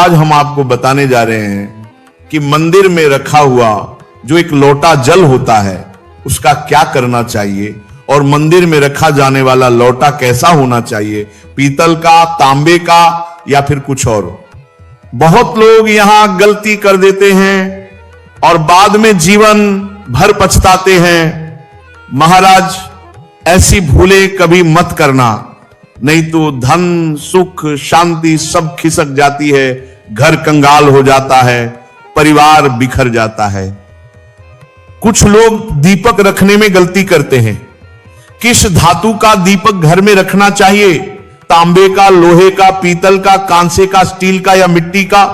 आज हम आपको बताने जा रहे हैं कि मंदिर में रखा हुआ जो एक लोटा जल होता है उसका क्या करना चाहिए और मंदिर में रखा जाने वाला लोटा कैसा होना चाहिए, पीतल का, तांबे का या फिर कुछ और। बहुत लोग यहां गलती कर देते हैं और बाद में जीवन भर पछताते हैं। महाराज ऐसी भूलें कभी मत करना, नहीं तो धन, सुख, शांति सब खिसक जाती है, घर कंगाल हो जाता है, परिवार बिखर जाता है। कुछ लोग दीपक रखने में गलती करते हैं। किस धातु का दीपक घर में रखना चाहिए? तांबे का, लोहे का, पीतल का, कांसे का, स्टील का या मिट्टी का?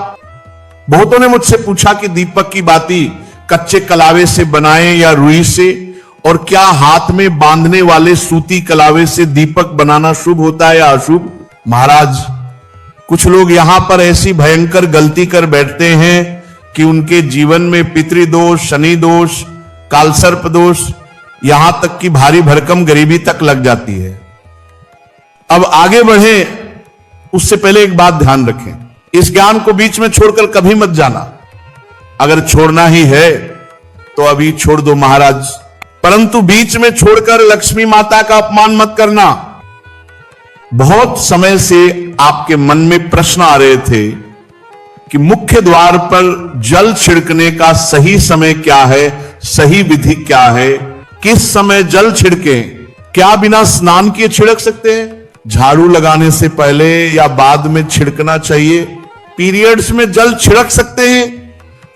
बहुतों ने मुझसे पूछा कि दीपक की बाती कच्चे कलावे से बनाएं या रुई से, और क्या हाथ में बांधने वाले सूती कलावे से दीपक बनाना शुभ होता है या अशुभ? महाराज कुछ लोग यहां पर ऐसी भयंकर गलती कर बैठते हैं कि उनके जीवन में पितृदोष, शनि दोष, कालसर्प दोष, यहां तक कि भारी भरकम गरीबी तक लग जाती है। अब आगे बढ़े उससे पहले एक बात ध्यान रखें, इस ज्ञान को बीच में छोड़कर कभी मत जाना। अगर छोड़ना ही है तो अभी छोड़ दो महाराज, परंतु बीच में छोड़कर लक्ष्मी माता का अपमान मत करना। बहुत समय से आपके मन में प्रश्न आ रहे थे कि मुख्य द्वार पर जल छिड़कने का सही समय क्या है, सही विधि क्या है, किस समय जल छिड़के? क्या बिना स्नान किए छिड़क सकते हैं? झाड़ू लगाने से पहले या बाद में छिड़कना चाहिए? पीरियड्स में जल छिड़क सकते हैं?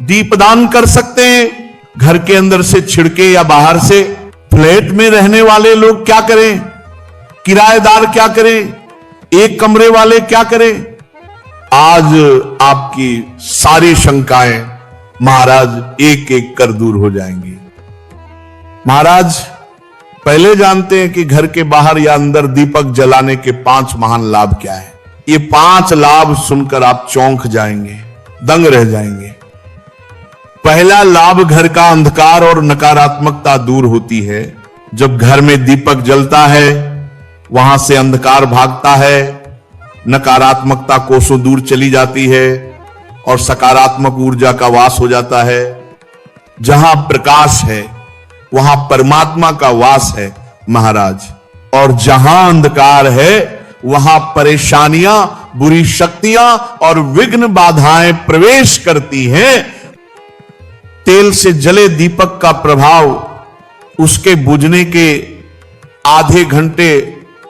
दीपदान कर सकते हैं? घर के अंदर से छिड़के या बाहर से? फ्लैट में रहने वाले लोग क्या करें? किराएदार क्या करें? एक कमरे वाले क्या करें? आज आपकी सारी शंकाएं महाराज एक एक कर दूर हो जाएंगी। महाराज पहले जानते हैं कि घर के बाहर या अंदर दीपक जलाने के 5 महान लाभ क्या है। ये 5 लाभ सुनकर आप चौंक जाएंगे, दंग रह जाएंगे। पहला लाभ, घर का अंधकार और नकारात्मकता दूर होती है। जब घर में दीपक जलता है वहां से अंधकार भागता है, नकारात्मकता कोसों दूर चली जाती है और सकारात्मक ऊर्जा का वास हो जाता है। जहां प्रकाश है वहां परमात्मा का वास है महाराज, और जहां अंधकार है वहां परेशानियां, बुरी शक्तियां और विघ्न बाधाएं प्रवेश करती हैं। तेल से जले दीपक का प्रभाव उसके बुझने के आधे घंटे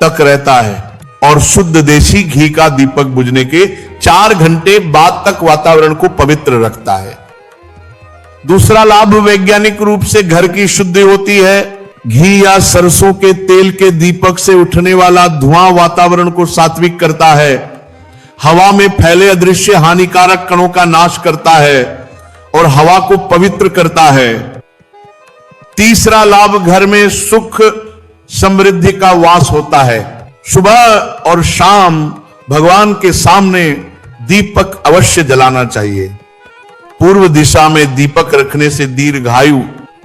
तक रहता है और शुद्ध देसी घी का दीपक बुझने के 4 घंटे बाद तक वातावरण को पवित्र रखता है। दूसरा लाभ, वैज्ञानिक रूप से घर की शुद्धि होती है। घी या सरसों के तेल के दीपक से उठने वाला धुआं वातावरण को सात्विक करता है, हवा में फैले अदृश्य हानिकारक कणों का नाश करता है और हवा को पवित्र करता है। तीसरा लाभ, घर में सुख समृद्धि का वास होता है। सुबह और शाम भगवान के सामने दीपक अवश्य जलाना चाहिए। पूर्व दिशा में दीपक रखने से दीर्घायु,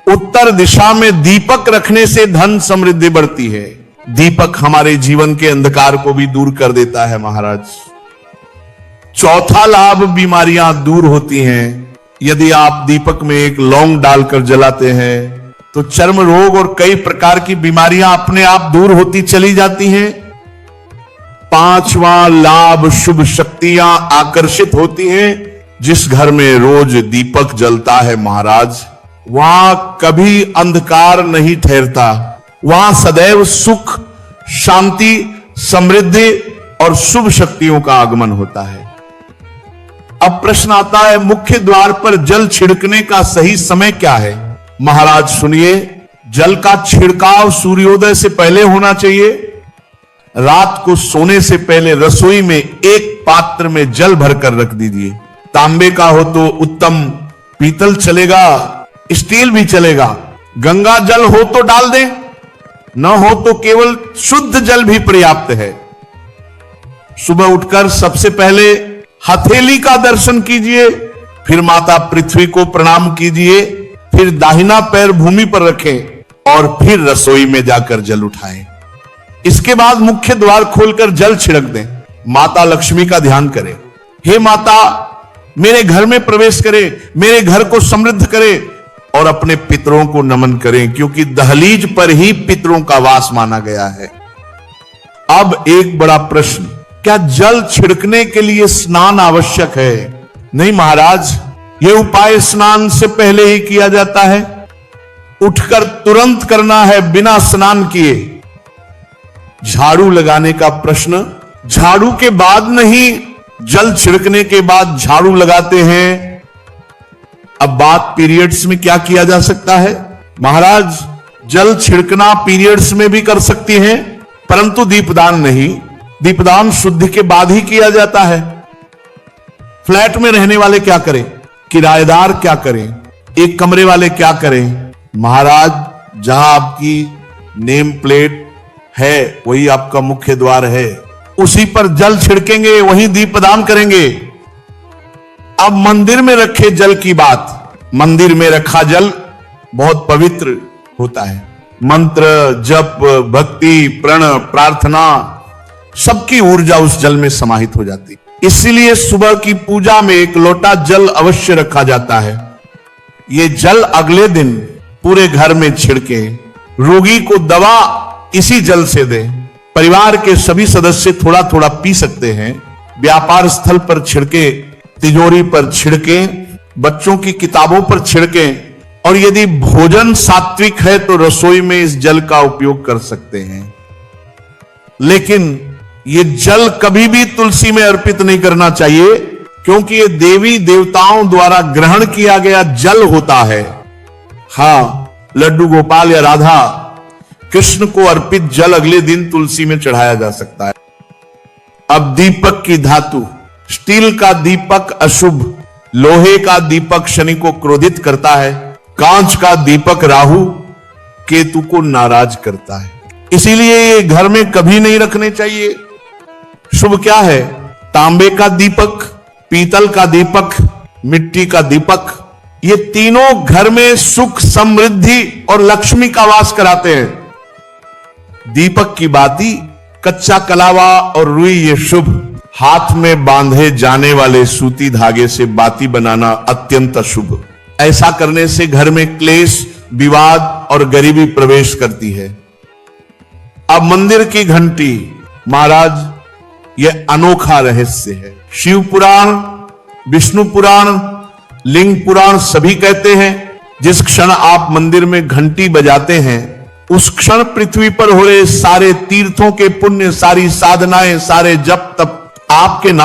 उत्तर दिशा में दीपक रखने से धन समृद्धि बढ़ती है। दीपक हमारे जीवन के अंधकार को भी दूर कर देता है महाराज। चौथा लाभ, बीमारियां दूर होती हैं। यदि आप दीपक में एक लौंग डालकर जलाते हैं तो चर्म रोग और कई प्रकार की बीमारियां अपने आप दूर होती चली जाती हैं। 5वां लाभ, शुभ शक्तियां आकर्षित होती हैं। जिस घर में रोज दीपक जलता है महाराज, वहां कभी अंधकार नहीं ठहरता, वहां सदैव सुख, शांति, समृद्धि और शुभ शक्तियों का आगमन होता है। अब प्रश्न आता है, मुख्य द्वार पर जल छिड़कने का सही समय क्या है? महाराज सुनिए, जल का छिड़काव सूर्योदय से पहले होना चाहिए। रात को सोने से पहले रसोई में एक पात्र में जल भरकर रख दीजिए। तांबे का हो तो उत्तम, पीतल चलेगा, स्टील भी चलेगा। गंगा जल हो तो डाल दें, न हो तो केवल शुद्ध जल भी पर्याप्त है। सुबह उठकर सबसे पहले हथेली का दर्शन कीजिए, फिर माता पृथ्वी को प्रणाम कीजिए, फिर दाहिना पैर भूमि पर रखें और फिर रसोई में जाकर जल उठाएं। इसके बाद मुख्य द्वार खोलकर जल छिड़क दें। माता लक्ष्मी का ध्यान करें। हे माता, मेरे घर में प्रवेश करे, मेरे घर को समृद्ध करे और अपने पितरों को नमन करें, क्योंकि दहलीज पर ही पितरों का वास माना गया है। अब एक बड़ा प्रश्न, क्या जल छिड़कने के लिए स्नान आवश्यक है? नहीं महाराज, यह उपाय स्नान से पहले ही किया जाता है, उठकर तुरंत करना है बिना स्नान किए। झाड़ू लगाने का प्रश्न, झाड़ू के बाद नहीं, जल छिड़कने के बाद झाड़ू लगाते हैं। अब बात पीरियड्स में क्या किया जा सकता है? महाराज, जल छिड़कना पीरियड्स में भी कर सकती हैं, परंतु दीपदान नहीं। दीपदान शुद्धि के बाद ही किया जाता है। फ्लैट में रहने वाले क्या करें? किराएदार क्या करें? एक कमरे वाले क्या करें? महाराज, जहां आपकी नेम प्लेट है वही आपका मुख्य द्वार है, उसी पर जल छिड़केंगे, वहीं दीपदान करेंगे। अब मंदिर में रखे जल की बात, मंदिर में रखा जल बहुत पवित्र होता है। मंत्र, जप, भक्ति, प्रण, प्रार्थना, सबकी ऊर्जा उस जल में समाहित हो जाती। इसीलिए सुबह की पूजा में एक लोटा जल अवश्य रखा जाता है। ये जल अगले दिन पूरे घर में छिड़के, रोगी को दवा इसी जल से दे। परिवार के सभी सदस्य थोड़ा थोड़ा पी सकते हैं। व्यापार स्थल पर छिड़के, तिजोरी पर छिड़के, बच्चों की किताबों पर छिड़के, और यदि भोजन सात्विक है तो रसोई में इस जल का उपयोग कर सकते हैं। लेकिन ये जल कभी भी तुलसी में अर्पित नहीं करना चाहिए, क्योंकि ये देवी देवताओं द्वारा ग्रहण किया गया जल होता है। हां, लड्डू गोपाल या राधा कृष्ण को अर्पित जल अगले दिन तुलसी में चढ़ाया जा सकता है। अब दीपक की धातु, स्टील का दीपक अशुभ, लोहे का दीपक शनि को क्रोधित करता है, कांच का दीपक राहु केतु को नाराज करता है। इसीलिए ये घर में कभी नहीं रखने चाहिए। शुभ क्या है? तांबे का दीपक, पीतल का दीपक, मिट्टी का दीपक, ये तीनों घर में सुख, समृद्धि और लक्ष्मी का वास कराते हैं। दीपक की बाती, कच्चा कलावा और रुई ये शुभ। हाथ में बांधे जाने वाले सूती धागे से बाती बनाना अत्यंत अशुभ। ऐसा करने से घर में क्लेश, विवाद और गरीबी प्रवेश करती है। अब मंदिर की घंटी, महाराज, यह अनोखा रहस्य है। शिव पुराण, विष्णु पुराण, लिंग पुराण सभी कहते हैं जिस क्षण आप मंदिर में घंटी बजाते हैं, उस क्षण पृथ्वी पर हो रहे सारे तीर्थों के पुण्य, सारी साधनाएं, सारे जप तप आपके नाम